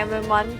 MM1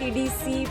TDC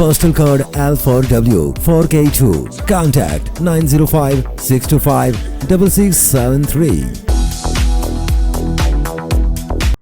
postal code L4W 4K2, contact 905-625-6673.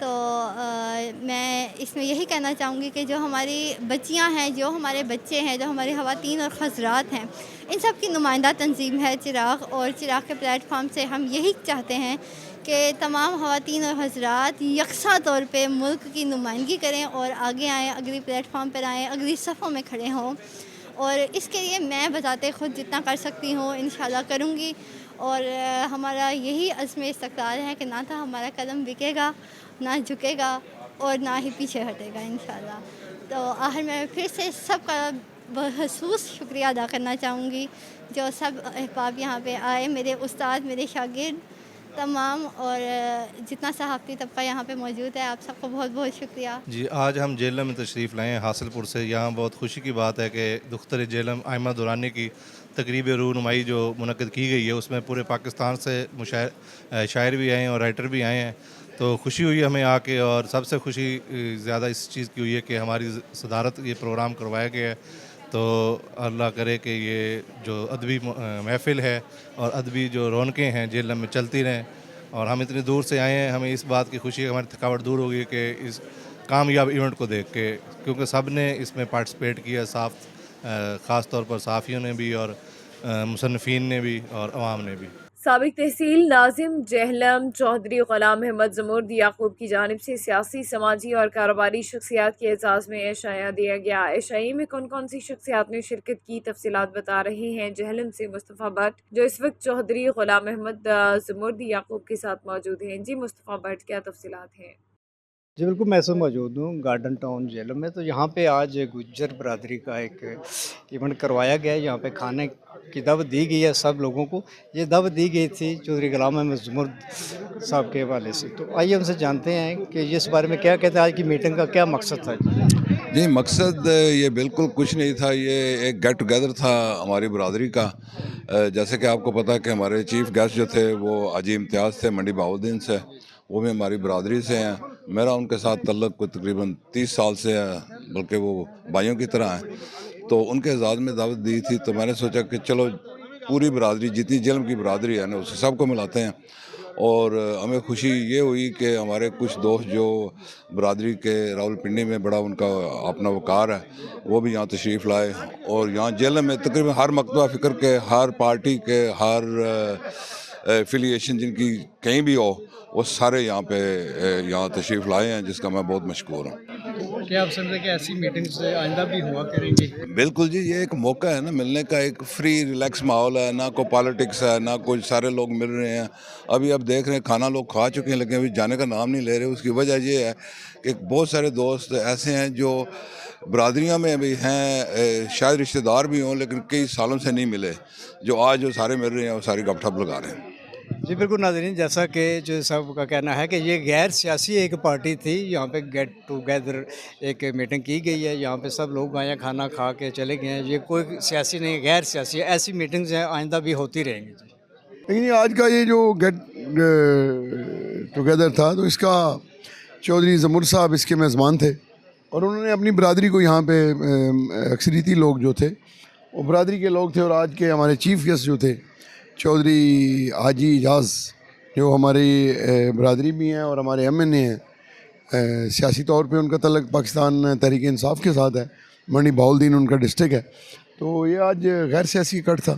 تو میں اس میں یہی کہنا چاہوں گی کہ جو ہماری بچیاں ہیں، جو ہمارے بچے ہیں، جو ہماری خواتین اور حضرات ہیں، ان سب کی نمائندہ تنظیم ہے چراغ، اور چراغ کے پلیٹ فارم سے ہم یہی چاہتے ہیں کہ تمام خواتین اور حضرات یکساں طور پہ ملک کی نمائندگی کریں اور آگے آئیں، اگلی پلیٹ فارم پر آئیں، اگلی صفوں میں کھڑے ہوں، اور اس کے لیے میں بذات خود جتنا کر سکتی ہوں انشاءاللہ کروں گی، اور ہمارا یہی عزم استقلال ہے کہ نہ تو ہمارا قدم بکے گا، نہ جھکے گا، اور نہ ہی پیچھے ہٹے گا انشاءاللہ۔ تو آخر میں پھر سے سب کا بخصوص شکریہ ادا کرنا چاہوں گی، جو سب احباب یہاں پہ آئے، میرے استاد، میرے شاگرد تمام، اور جتنا صحافتی طبقہ یہاں پہ موجود ہے، آپ سب کو بہت بہت شکریہ۔ جی، آج ہم جہلم میں تشریف لائے ہیں حاصل پور سے۔ یہاں بہت خوشی کی بات ہے کہ دختر جہلم آئمہ دورانی کی تقریب رونمائی جو منعقد کی گئی ہے، اس میں پورے پاکستان سے شاعر بھی آئے ہیں اور رائٹر بھی آئے ہیں، تو خوشی ہوئی ہمیں آ کے، اور سب سے خوشی زیادہ اس چیز کی ہوئی ہے کہ ہماری صدارت یہ پروگرام کروایا گیا ہے۔ تو اللہ کرے کہ یہ جو ادبی محفل ہے اور ادبی جو رونقیں ہیں جہلم میں چلتی رہیں، اور ہم اتنی دور سے آئے ہیں، ہمیں اس بات کی خوشی ہے، ہماری تھکاوٹ دور ہوگی کہ اس کامیاب ایونٹ کو دیکھ کے، کیونکہ سب نے اس میں پارٹیسپیٹ کیا، خاص طور پر صحافیوں نے بھی، اور مصنفین نے بھی، اور عوام نے بھی۔ سابق تحصیل ناظم جہلم چودھری غلام احمد زمرد یعقوب کی جانب سے سیاسی، سماجی اور کاروباری شخصیات کے اعزاز میں عشائیہ دیا گیا۔ عشائی میں کون کون سی شخصیات نے شرکت کی، تفصیلات بتا رہے ہیں جہلم سے مصطفیٰ بٹ، جو اس وقت چودھری غلام احمد زمرد یعقوب کے ساتھ موجود ہیں۔ جی مصطفیٰ بٹ، کیا تفصیلات ہیں؟ جی بالکل، میں سے موجود ہوں گارڈن ٹاؤن جہلم میں۔ تو یہاں پہ آج گجر برادری کا ایک ایونٹ کروایا گیا ہے، یہاں پہ کھانے کی دعوت دی گئی ہے سب لوگوں کو۔ یہ دعوت دی گئی تھی چودھری غلام احمد زمرد صاحب کے حوالے سے۔ تو آئیے ہم سے جانتے ہیں کہ اس بارے میں کیا کہتے ہیں، آج کی میٹنگ کا کیا مقصد تھا؟ جی، مقصد یہ بالکل کچھ نہیں تھا، یہ ایک گیٹ ٹوگیدر تھا ہماری برادری کا۔ جیسے کہ آپ کو پتہ ہے کہ ہمارے چیف گیسٹ جو تھے وہ حاجی امتیاز تھے منڈی بہاؤالدین سے، وہ بھی ہماری برادری سے ہیں۔ میرا ان کے ساتھ تعلق کوئی تقریباً 30 سال سے ہے، بلکہ وہ بھائیوں کی طرح ہیں۔ تو ان کے اعزاز میں دعوت دی تھی، تو میں نے سوچا کہ چلو پوری برادری، جتنی جہلم کی برادری ہے نا، اسے سب کو ملاتے ہیں۔ اور ہمیں خوشی یہ ہوئی کہ ہمارے کچھ دوست جو برادری کے راولپنڈی میں بڑا ان کا اپنا وقار ہے، وہ بھی یہاں تشریف لائے، اور یہاں جہلم میں تقریباً ہر مکتبہ فکر کے، ہر پارٹی کے، ہر ایفیلیشن جن کی کہیں بھی ہو، وہ سارے یہاں تشریف لائے ہیں، جس کا میں بہت مشکور ہوں۔ کیا آپ سمجھتے ہیں کہ ایسی میٹنگز آئندہ بھی ہوا کریں گی؟ بالکل جی، یہ ایک موقع ہے نا ملنے کا، ایک فری ریلیکس ماحول ہے، نہ کوئی پالیٹکس ہے، نہ کوئی، سارے لوگ مل رہے ہیں۔ ابھی اب دیکھ رہے ہیں کھانا لوگ کھا چکے ہیں، لیکن ابھی جانے کا نام نہیں لے رہے۔ اس کی وجہ یہ ہے کہ بہت سارے دوست ایسے ہیں جو برادریاں میں ابھی ہیں، شاید رشتہ دار بھی ہوں، لیکن کئی سالوں سے نہیں ملے، جو آج جو سارے مل رہے ہیں وہ ساری گپ شپ لگا رہے ہیں۔ جی بالکل ناظرین، جیسا کہ جو صاحب کا کہنا ہے کہ یہ غیر سیاسی ایک پارٹی تھی، یہاں پہ گیٹ ٹوگیدر ایک میٹنگ کی گئی ہے، یہاں پہ سب لوگ آئے ہیں، کھانا کھا کے چلے گئے ہیں۔ یہ کوئی سیاسی نہیں، غیر سیاسی، ایسی میٹنگز ہیں آئندہ بھی ہوتی رہیں گی۔ لیکن آج کا یہ جو گیٹ ٹوگیدر تھا، تو اس کا چودھری زمرد صاحب اس کے میزبان تھے، اور انہوں نے اپنی برادری کو یہاں پہ اکثریتی لوگ جو تھے وہ برادری کے لوگ تھے، اور آج کے ہمارے چیف گیسٹ جو تھے چودھری حاجی اعجاز، جو ہماری برادری بھی ہیں اور ہمارے ایم این اے ہیں۔ سیاسی طور پہ ان کا تعلق پاکستان تحریک انصاف کے ساتھ ہے، منڈی بہاؤالدین ان کا ڈسٹرکٹ ہے۔ تو یہ آج غیر سیاسی اکٹھ تھا،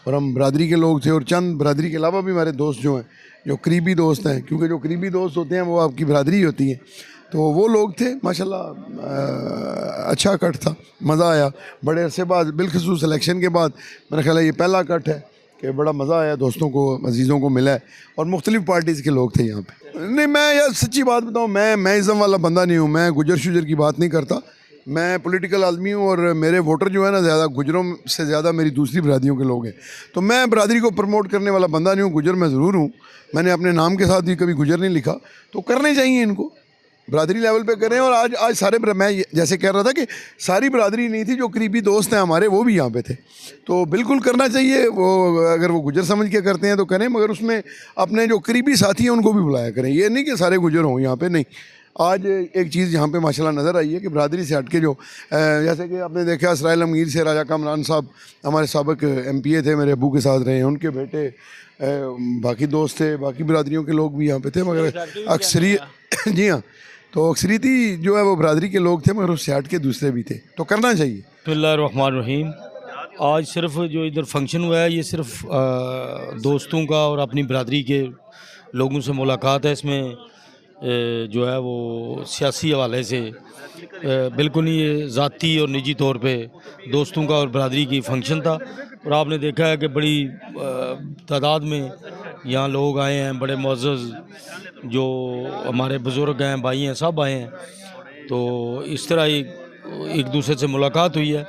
اور ہم برادری کے لوگ تھے، اور چند برادری کے علاوہ بھی ہمارے دوست جو ہیں، جو قریبی دوست ہیں، کیونکہ جو قریبی دوست ہوتے ہیں وہ آپ کی برادری ہوتی ہے، تو وہ لوگ تھے۔ ماشاءاللہ اچھا اکٹھ تھا، مزہ آیا بڑے عرصے بعد، بالخصوص الیکشن کے بعد میرا خیال ہے یہ پہلا اکٹھ ہے کہ بڑا مزہ آیا، دوستوں کو، عزیزوں کو ملا ہے، اور مختلف پارٹیز کے لوگ تھے یہاں پہ۔ نہیں، میں یار سچی بات بتاؤں، میں ازم والا بندہ نہیں ہوں، میں گجر شجر کی بات نہیں کرتا، میں پولیٹیکل آدمی ہوں، اور میرے ووٹر جو ہے نا زیادہ گجروں سے زیادہ میری دوسری برادریوں کے لوگ ہیں، تو میں برادری کو پروموٹ کرنے والا بندہ نہیں ہوں۔ گجر میں ضرور ہوں، میں نے اپنے نام کے ساتھ بھی کبھی گجر نہیں لکھا، تو کرنے چاہیے ان کو، برادری لیول پہ کریں۔ اور آج سارے، میں جیسے کہہ رہا تھا کہ ساری برادری نہیں تھی، جو قریبی دوست ہیں ہمارے وہ بھی یہاں پہ تھے، تو بالکل کرنا چاہیے۔ وہ اگر وہ گجر سمجھ کے کرتے ہیں تو کریں، مگر اس میں اپنے جو قریبی ساتھی ہیں ان کو بھی بلایا کریں، یہ نہیں کہ سارے گجر ہوں یہاں پہ، نہیں، آج ایک چیز یہاں پہ ماشاءاللہ نظر آئی ہے کہ برادری سے ہٹ کے جو جیسے کہ آپ نے دیکھا اسرائیل امیر سے راجہ کامران صاحب ہمارے سابق MP تھے، میرے ابو کے ساتھ رہے ہیں، ان کے بیٹے باقی دوست تھے، باقی برادریوں کے لوگ بھی یہاں پہ تھے، مگر اکثریت جی ہاں تو اکثریتی جو ہے وہ برادری کے لوگ تھے، مگر اس سے ہٹ کے دوسرے بھی تھے، تو کرنا چاہیے۔ بسم اللہ الرحمن الرحیم۔ آج صرف جو ادھر فنکشن ہوا ہے یہ صرف دوستوں کا اور اپنی برادری کے لوگوں سے ملاقات ہے، اس میں جو ہے وہ سیاسی حوالے سے بالکل ہی یہ ذاتی اور نجی طور پہ دوستوں کا اور برادری کی فنکشن تھا، اور آپ نے دیکھا ہے کہ بڑی تعداد میں یہاں لوگ آئے ہیں، بڑے معزز جو ہمارے بزرگ ہیں، بھائی ہیں، سب آئے ہیں، تو اس طرح ایک دوسرے سے ملاقات ہوئی ہے،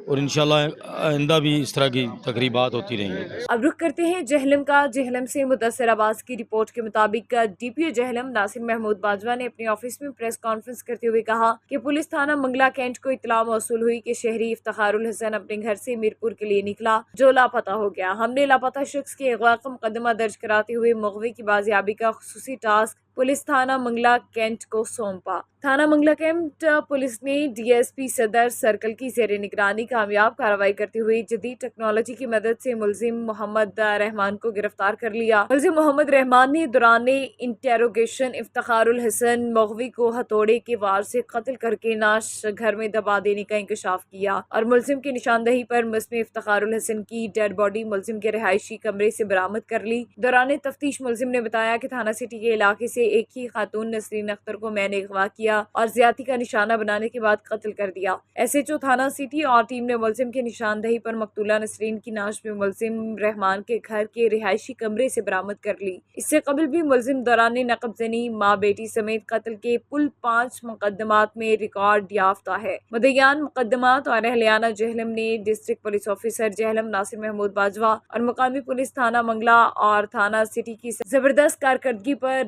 اور انشاءاللہ آئندہ بھی اس طرح کی تقریبات ہوتی رہیں گی۔ اب رخ کرتے ہیں جہلم کا۔ جہلم سے مدثر عباس کی رپورٹ کے مطابق DPO جہلم ناصر محمود باجوہ نے اپنے آفس میں پریس کانفرنس کرتے ہوئے کہا کہ پولیس تھانہ منگلا کینٹ کو اطلاع موصول ہوئی کہ شہری افتخار الحسن اپنے گھر سے میرپور کے لیے نکلا جو لاپتہ ہو گیا۔ ہم نے لاپتہ شخص کے اغوا کا مقدمہ درج کراتے ہوئے مغوی کی بازیابی کا خصوصی ٹاسک پولیس تھانہ منگلا کینٹ کو سونپا۔ تھانہ منگلا کینٹ پولیس نے DSP صدر سرکل کی زیر نگرانی کامیاب کارروائی کرتے ہوئے جدید ٹیکنالوجی کی مدد سے ملزم محمد رحمان کو گرفتار کر لیا۔ ملزم محمد رحمان نے دوران انٹیروگیشن افتخار الحسن مغوی کو ہتھوڑے کے وار سے قتل کر کے نعش گھر میں دبا دینے کا انکشاف کیا، اور ملزم کی نشاندہی پر مسمع افتخار الحسن کی ڈیڈ باڈی ملزم کے رہائشی کمرے سے برآمد کر لی۔ دوران تفتیش ملزم نے بتایا کہ تھانہ سٹی کے علاقے سے ایک ہی خاتون نسرین اختر کو میں نے اغوا کیا اور زیادتی کا نشانہ بنانے کے بعد قتل کر دیا۔ SHO تھانہ سٹی اور ٹیم نے ملزم کی نشاندہی پر مقتولہ نسرین کی نعش میں ملزم رحمان کے گھر کے رہائشی کمرے سے برآمد کر لی۔ اس سے قبل بھی ملزم دوران نقب زنی ماں بیٹی سمیت قتل کے کل 5 مقدمات میں ریکارڈ یافتہ ہے۔ مدعیان مقدمات اور اہلیانہ جہلم نے ڈسٹرکٹ پولیس آفیسر جہلم ناصر محمود باجوہ اور مقامی پولیس تھانہ منگلا اور تھانہ سٹی کی زبردست کارکردگی پر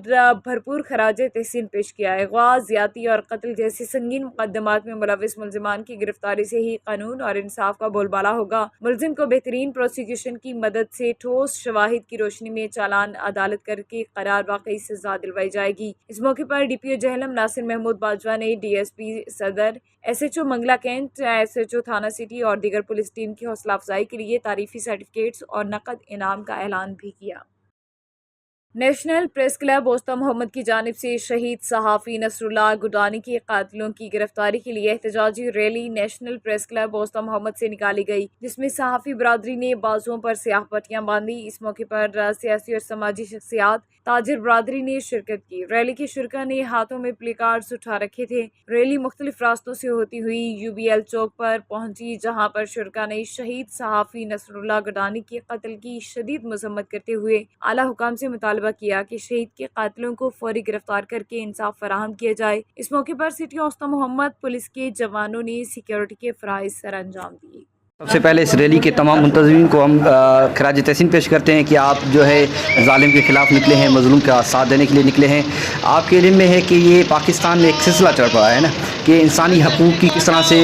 بھرپور خراج تحسین پیش کیا۔ اغوا، زیادتی اور قتل جیسے سنگین مقدمات میں ملوث ملزمان کی گرفتاری سے ہی قانون اور انصاف کا بول بالا ہوگا۔ ملزم کو بہترین پروسیکیوشن کی مدد سے ٹھوس شواہد کی روشنی میں چالان عدالت کر کے قرار واقعی سزا دلوائی جائے گی۔ اس موقع پر DPO جہلم ناصر محمود باجوہ نے DSP صدر، SHO منگلا کینٹ، SHO تھانہ سٹی اور دیگر پولیس ٹیم کی حوصلہ افزائی کے لیے تعریفی سرٹیفکیٹس اور نقد انعام کا اعلان بھی کیا۔ نیشنل پریس کلب وسطی محمد کی جانب سے شہید صحافی نصر اللہ گڈانی کے قاتلوں کی گرفتاری کے لیے احتجاجی ریلی نیشنل پریس کلب وسطی محمد سے نکالی گئی، جس میں صحافی برادری نے بازوؤں پر سیاہ پٹیاں باندھی۔ اس موقع پر سیاسی اور سماجی شخصیات، تاجر برادری نے شرکت کی۔ ریلی کے شرکاء نے ہاتھوں میں پلے کارڈز اٹھا رکھے تھے۔ ریلی مختلف راستوں سے ہوتی ہوئی UBL چوک پر پہنچی، جہاں پر شرکاء نے شہید صحافی نصر اللہ گڈانی کے قتل کی شدید مذمت کرتے ہوئے اعلیٰ حکام سے مطالبہ کیا کہ شہید کے قاتلوں کو فوری گرفتار کر کے انصاف فراہم کیا جائے۔ اس موقع پر سٹی وسطی محمد پولیس کے جوانوں نے سیکیورٹی کے فرائض سر انجام دیے۔ سب سے پہلے اس ریلی کے تمام منتظمین کو ہم خراج تحسین پیش کرتے ہیں کہ آپ جو ہے ظالم کے خلاف نکلے ہیں، مظلوم کا ساتھ دینے کے لیے نکلے ہیں۔ آپ کے علم میں ہے کہ یہ پاکستان میں ایک سلسلہ چل رہا ہے نا، کہ انسانی حقوق کی کس طرح سے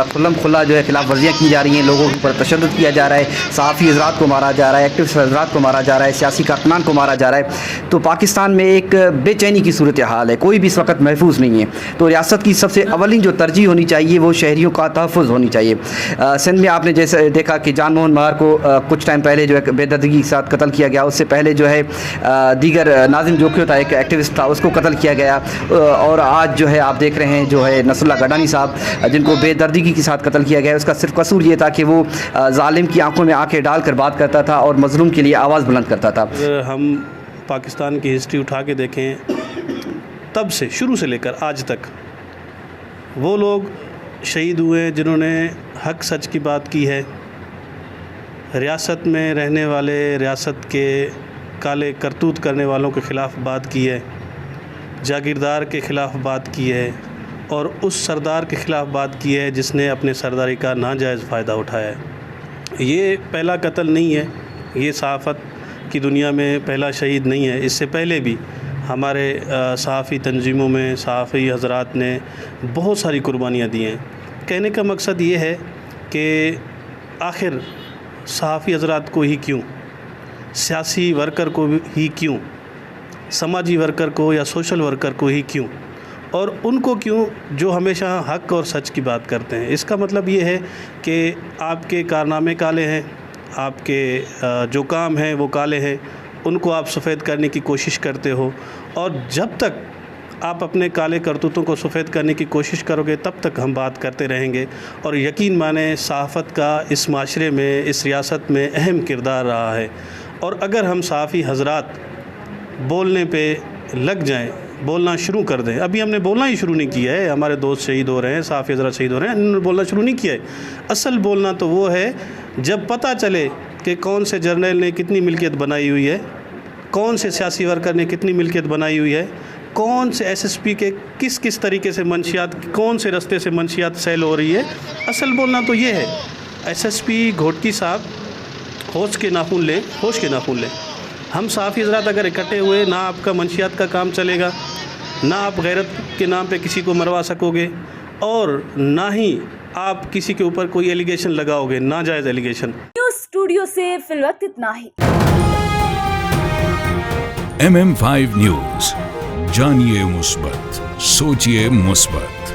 کھلم کھلا جو ہے خلاف ورزیاں کی جا رہی ہیں، لوگوں کے اوپر تشدد کیا جا رہا ہے، صحافی حضرات کو مارا جا رہا ہے، ایکٹیوسٹ حضرات کو مارا جا رہا ہے، سیاسی کارکنان کو مارا جا رہا ہے۔ تو پاکستان میں ایک بے چینی کی صورتحال ہے، کوئی بھی اس وقت محفوظ نہیں ہے۔ تو ریاست کی سب سے اولین جو ترجیح ہونی چاہیے وہ شہریوں کا تحفظ ہونی چاہیے۔ سندھ میں آپ نے جیسے دیکھا کہ جان موہن مہار کو کچھ ٹائم پہلے جو ہے بے دردگی کے ساتھ قتل کیا گیا، اس سے پہلے جو ہے دیگر ناظم جوکھیو تھا، ایک ایکٹیوسٹ تھا، اس کو قتل کیا گیا، اور آج جو ہے آپ دیکھ رہے ہیں جو ہے نصر اللہ گڈانی صاحب جن کو بے دردگی کے ساتھ قتل کیا گیا۔ اس کا صرف قصور یہ تھا کہ وہ ظالم کی آنکھوں میں آنکھیں ڈال کر بات کرتا تھا اور مظلوم کے لیے آواز بلند کرتا تھا۔ ہم پاکستان کی ہسٹری اٹھا کے دیکھیں، تب سے شروع سے لے کر آج تک وہ لوگ شہید ہوئے جنہوں نے حق سچ کی بات کی ہے، ریاست میں رہنے والے ریاست کے کالے کرتوت کرنے والوں کے خلاف بات کی ہے، جاگیردار کے خلاف بات کی ہے، اور اس سردار کے خلاف بات کی ہے جس نے اپنے سرداری کا ناجائز فائدہ اٹھایا ہے۔ یہ پہلا قتل نہیں ہے، یہ صحافت کی دنیا میں پہلا شہید نہیں ہے۔ اس سے پہلے بھی ہمارے صحافی تنظیموں میں صحافی حضرات نے بہت ساری قربانیاں دی ہیں۔ کہنے کا مقصد یہ ہے کہ آخر صحافی حضرات کو ہی کیوں، سیاسی ورکر کو ہی کیوں، سماجی ورکر کو یا سوشل ورکر کو ہی کیوں، اور ان کو کیوں جو ہمیشہ حق اور سچ کی بات کرتے ہیں. اس کا مطلب یہ ہے کہ آپ کے کارنامے کالے ہیں, آپ کے جو کام ہیں وہ کالے ہیں, ان کو آپ سفید کرنے کی کوشش کرتے ہو, اور جب تک آپ اپنے کالے کرتوتوں کو سفید کرنے کی کوشش کرو گے تب تک ہم بات کرتے رہیں گے. اور یقین مانیں صحافت کا اس معاشرے میں, اس ریاست میں اہم کردار رہا ہے, اور اگر ہم صحافی حضرات بولنے پہ لگ جائیں, بولنا شروع کر دیں. ابھی ہم نے بولنا ہی شروع نہیں کیا ہے, ہمارے دوست شہید ہو رہے ہیں, صحافی حضرات شہید ہو رہے ہیں, انہوں نے بولنا شروع نہیں کیا ہے. اصل بولنا تو وہ ہے جب پتہ چلے کہ کون سے جرنیل نے کتنی ملکیت بنائی ہوئی ہے, کون سے سیاسی ورکر نے کتنی ملکیت بنائی ہوئی ہے, کون سے ایس ایس پی کے کس طریقے سے منشیات, کون سے رستے سے منشیات سیل ہو رہی ہے. اصل بولنا تو یہ ہے. ایس ایس پی گھوٹکی صاحب ہوش کے ناخن لیں, ہوش کے ناخن لیں. ہم صحافی حضرات اگر اکٹھے ہوئے, نہ آپ کا منشیات کا کام چلے گا, نہ آپ غیرت کے نام پہ کسی کو مروا سکو گے, اور نہ ہی آپ کسی کے اوپر کوئی ایلیگیشن لگاؤ گے, ناجائز ایلیگیشن. نیوز اسٹوڈیو سے فی الوقت اتنا ہی. MM5 نیوز, جانیے مثبت, سوچیے مثبت.